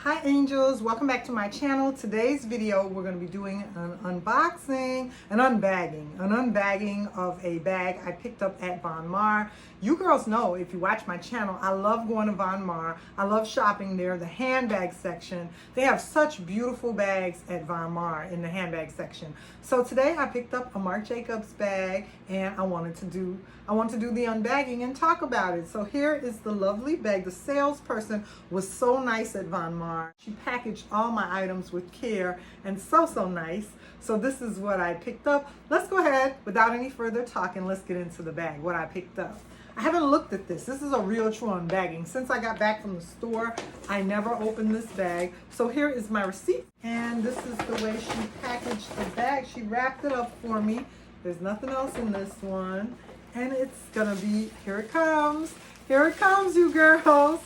Hi angels, welcome back to my channel. Today's video we're going to be doing an unboxing, an unbagging of a bag I picked up at Von Maur. You girls know, if you watch my channel, I love going to Von Maur. I love shopping there, the handbag section. They have such beautiful bags at Von Maur in the handbag section. So today I picked up a Marc Jacobs bag and I wanted to do the unbagging and talk about it. So here is the lovely bag. The salesperson was so nice at Von Maur. She packaged all my items with care and so nice. So this is what I picked up. Let's go ahead, without any further talking, let's get into the bag, what I picked up. I haven't looked at this. This is a real true unbagging. Since I got back from the store, I never opened this bag. So here is my receipt. And this is the way she packaged the bag. She wrapped it up for me. There's nothing else in this one. And it's gonna be, here it comes. Here it comes, you girls.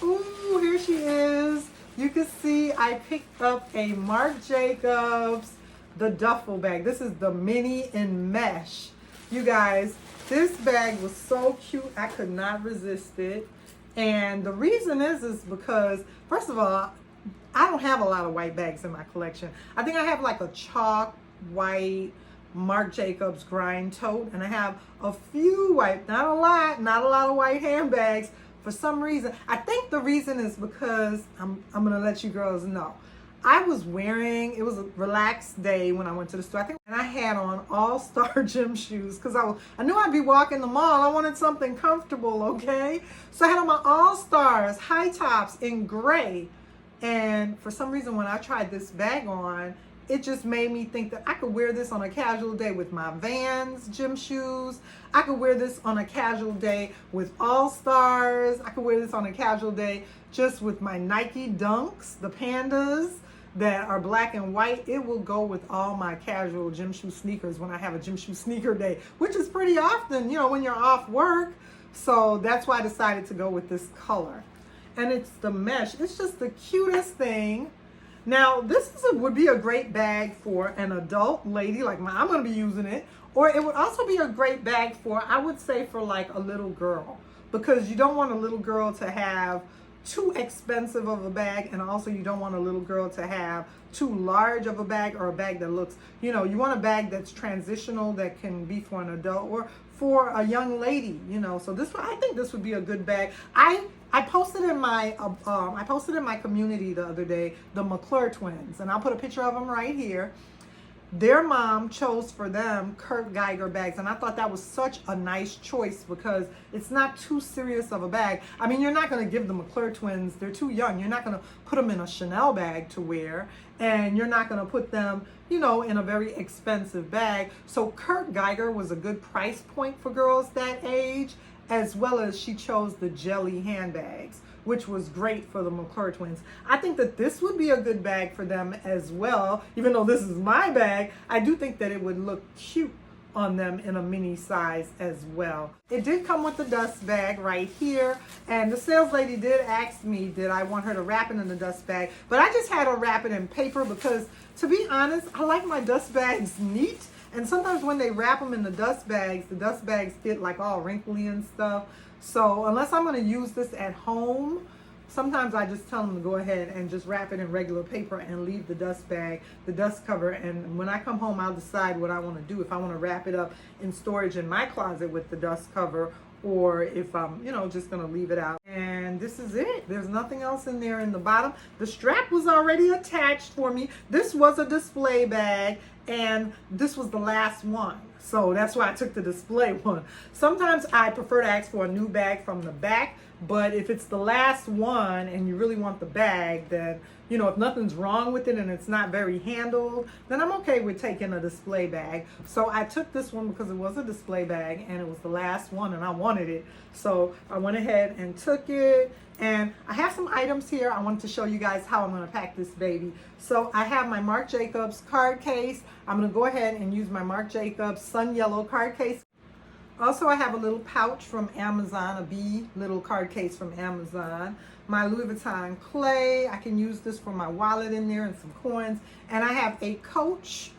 Ooh, here she is. You can see I picked up a Marc Jacobs, the duffel bag. This is the mini in mesh. You guys, this bag was so cute, I could not resist it. And the reason is because, first of all, I don't have a lot of white bags in my collection. I think I have like a chalk white Marc Jacobs grind tote, and I have a few white, not a lot of white handbags for some reason. I think the reason is because, I'm gonna let you girls know, I was wearing, it was a relaxed day when I went to the store, I think, and I had on all-star gym shoes because I knew I'd be walking the mall. I wanted something comfortable, okay? So I had on my all-stars, high tops in gray, and for some reason when I tried this bag on, it just made me think that I could wear this on a casual day with my Vans gym shoes. I could wear this on a casual day with all-stars. I could wear this on a casual day just with my Nike Dunks, the Pandas that are black and white. It will go with all my casual gym shoe sneakers when I have a gym shoe sneaker day, which is pretty often, you know, when you're off work. So that's why I decided to go with this color. And it's the mesh. It's just the cutest thing. Now, would be a great bag for an adult lady like mine. I'm going to be using it. Or it would also be a great bag for, I would say, for like a little girl. Because you don't want a little girl to have too expensive of a bag, and also you don't want a little girl to have too large of a bag, or a bag that looks, you know, you want a bag that's transitional, that can be for an adult or for a young lady, you know. So I think this would be a good bag. I posted in my community the other day the McClure twins, and I'll put a picture of them right here. Their mom chose for them Kurt Geiger bags, and I thought that was such a nice choice because it's not too serious of a bag. I mean, you're not going to give the McClure twins, they're too young. You're not going to put them in a Chanel bag to wear, and you're not going to put them, you know, in a very expensive bag. So Kurt Geiger was a good price point for girls that age, as well as she chose the jelly handbags, which was great for the McClure twins. I think that this would be a good bag for them as well. Even though this is my bag, I do think that it would look cute on them in a mini size as well. It did come with the dust bag right here, and the sales lady did ask me did I want her to wrap it in the dust bag, but I just had her wrap it in paper because, to be honest, I like my dust bags neat. And sometimes when they wrap them in the dust bags get like all wrinkly and stuff. So unless I'm going to use this at home, sometimes I just tell them to go ahead and just wrap it in regular paper and leave the dust bag, the dust cover. And when I come home, I'll decide what I want to do. If I want to wrap it up in storage in my closet with the dust cover, or if I'm, you know, just going to leave it out. And this is it. There's nothing else in there in the bottom. The strap was already attached for me. This was a display bag, and this was the last one. So that's why I took the display one. Sometimes I prefer to ask for a new bag from the back, but if it's the last one and you really want the bag, then, you know, if nothing's wrong with it and it's not very handled, then I'm okay with taking a display bag. So I took this one because it was a display bag and it was the last one and I wanted it. So I went ahead and took it. And I have some items here. I wanted to show you guys how I'm going to pack this baby. So I have my Marc Jacobs card case. I'm going to go ahead and use my Marc Jacobs Sun Yellow card case. Also, I have a little pouch from Amazon, a B little card case from Amazon. My Louis Vuitton clay. I can use this for my wallet in there and some coins. And I have a Coach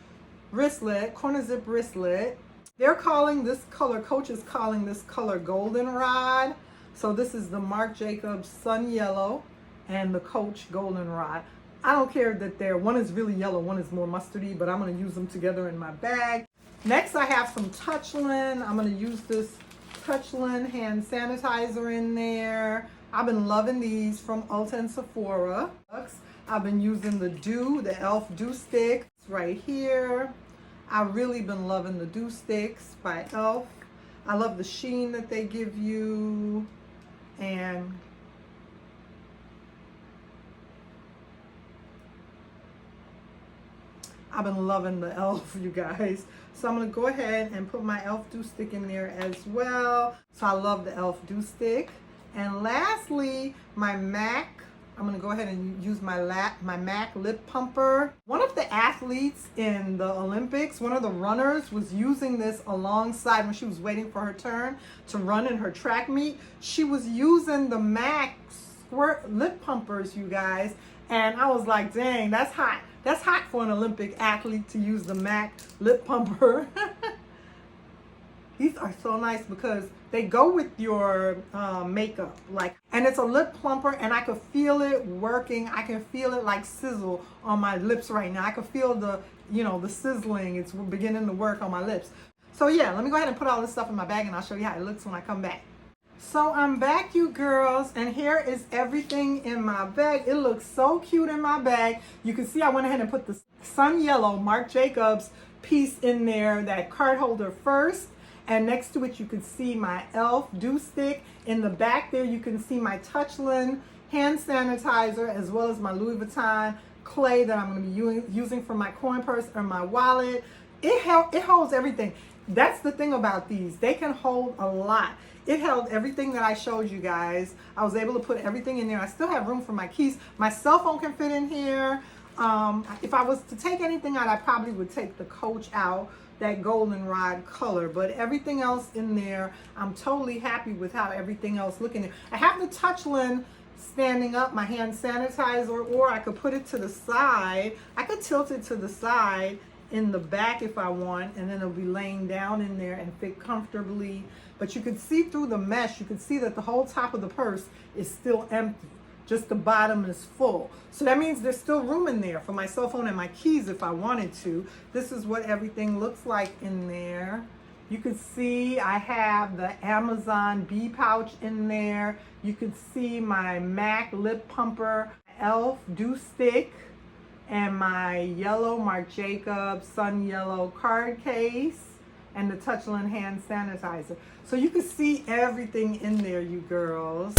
wristlet, corner zip wristlet. They're calling this color, Coach is calling this color goldenrod. So this is the Marc Jacobs Sun Yellow. and the Coach Goldenrod. I don't care that one is really yellow, one is more mustardy, but I'm going to use them together in my bag. Next, I have some Touchland. I'm going to use this Touchland hand sanitizer in there. I've been loving these from Ulta and Sephora. I've been using the e.l.f. Dew Stick right here. I've really been loving the Dew Sticks by e.l.f. I love the sheen that they give you, and I've been loving the e.l.f. you guys. So I'm going to go ahead and put my e.l.f. Dew Stick in there as well. So I love the e.l.f. Dew Stick. And lastly, my MAC. I'm going to go ahead and use my MAC lip pumper. One of the athletes in the Olympics, one of the runners, was using this alongside when she was waiting for her turn to run in her track meet. She was using the MAC squirt lip pumpers, you guys. And I was like, dang, that's hot. That's hot for an Olympic athlete to use the MAC lip pumper. These are so nice because they go with your makeup, and it's a lip plumper, and I could feel it working. I can feel it like sizzle on my lips right now. I can feel the sizzling. It's beginning to work on my lips. So yeah, let me go ahead and put all this stuff in my bag, and I'll show you how it looks when I come back. So I'm back, you girls, and here is everything in my bag. It looks so cute in my bag. You can see I went ahead and put the sun yellow Marc Jacobs piece in there, that card holder first. And next to it, you can see my e.l.f. Dew Stick. In the back there, you can see my Touchland hand sanitizer, as well as my Louis Vuitton clay that I'm going to be using for my coin purse or my wallet. It holds everything. That's the thing about these. They can hold a lot. It held everything that I showed you guys. I was able to put everything in there. I still have room for my keys. My cell phone can fit in here. If I was to take anything out, I probably would take the Coach out, that goldenrod color, but everything else in there, I'm totally happy with how everything else looking. I have the Touchland standing up, my hand sanitizer, or I could put it to the side. I could tilt it to the side in the back if I want, and then it'll be laying down in there and fit comfortably. But you could see through the mesh, you could see that the whole top of the purse is still empty. Just the bottom is full. So that means there's still room in there for my cell phone and my keys if I wanted to. This is what everything looks like in there. You can see I have the Amazon bee pouch in there. You can see my MAC lip pumper, e.l.f. Dew Stick, and my yellow Marc Jacobs sun yellow card case, and the Touchland hand sanitizer. So you can see everything in there, you girls.